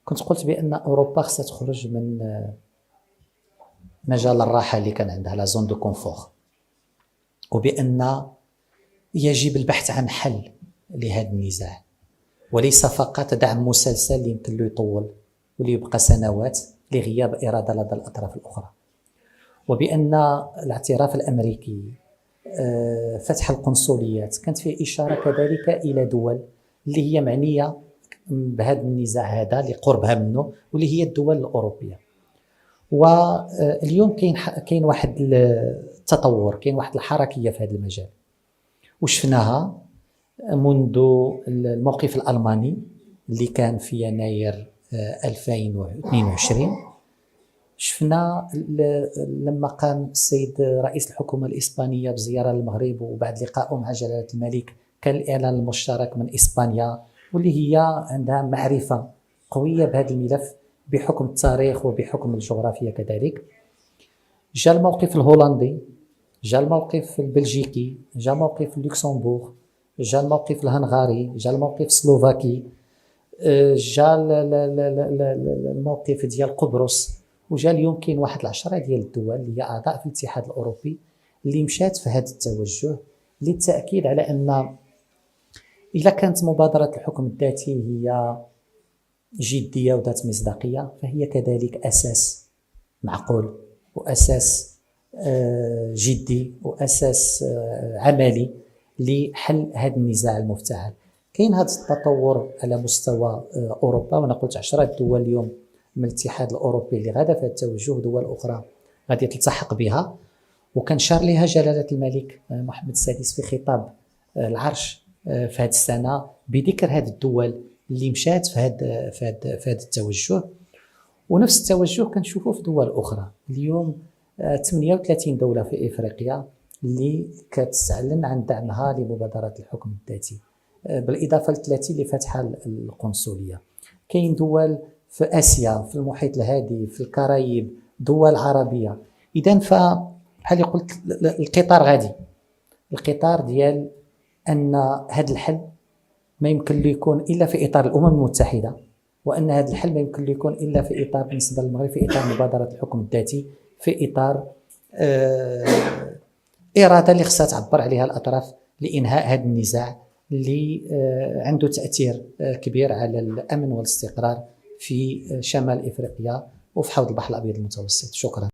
كنت قلت بأن أوروبا خصها تخرج من مجال الراحة اللي كان عندها لا زون دو كونفور، وبأن يجب البحث عن حل لهذا النزاع، وليس فقط دعم مسلسل اللي يمكن له يطول واللي يبقى سنوات لغياب إرادة لدى الأطراف الأخرى، وبأن الاعتراف الأمريكي فتح القنصليات كانت فيه إشارة كذلك إلى دول اللي هي معنية بهذا النزاع هذا لقربها منه، واللي هي الدول الأوروبية. واليوم كاين واحد التطور، كاين واحد الحركية في هذا المجال، وشفناها منذ الموقف الألماني اللي كان في يناير 2022. شفنا لما قام السيد رئيس الحكومة الإسبانية بزيارة للمغرب، وبعد لقائه مع جلالة الملك كان الإعلان المشترك من إسبانيا، واللي هي عندها معرفة قوية بهذا الملف بحكم التاريخ وبحكم الجغرافيا كذلك. جاء الموقف الهولندي، جاء الموقف البلجيكي، جاء موقف اللوكسمبورغ، جاء الموقف الهنغاري، جاء الموقف السلوفاكي، جاء الموقف ديال قبرص، وجاء اليوم كاين واحد 10 ديال الدول اللي هي أعضاء في الاتحاد الأوروبي اللي مشات في هذا التوجه للتأكيد على أن إذا كانت مبادرة الحكم الذاتي هي جدية وذات مصداقية، فهي كذلك أساس معقول وأساس جدي وأساس عملي لحل هذا النزاع المفتعل. كاين هذا التطور على مستوى أوروبا، وأنا قلت 10 دول اليوم من الاتحاد الأوروبي اللي غادا في هذا التوجه، دول أخرى غادي تلتحق بها، وكان شار لها جلالة الملك محمد السادس في خطاب العرش في هذه السنة بذكر هذه الدول اللي مشات في هذا التوجه. ونفس التوجه كنشوفه في دول أخرى. اليوم 38 دولة في إفريقيا اللي كتعلن عن دعمها لمبادرة الحكم الذاتي، بالإضافة ل 30 اللي فاتحة القنصلية. كاين دول في آسيا، في المحيط الهادي، في الكاريب، دول عربية. إذن فبحال قلت القطار غادي، القطار ديال أن هذا الحل ما يمكن له يكون إلا في إطار الأمم المتحدة، وأن هذا الحل ما يمكن له يكون إلا في إطار بالنسبة للمغرب في إطار مبادرة الحكم الذاتي، في إطار إرادة اللي خصها تعبر عليها الأطراف لإنهاء هذا النزاع اللي عنده تأثير كبير على الأمن والاستقرار في شمال إفريقيا وفي حوض البحر الأبيض المتوسط. شكرا.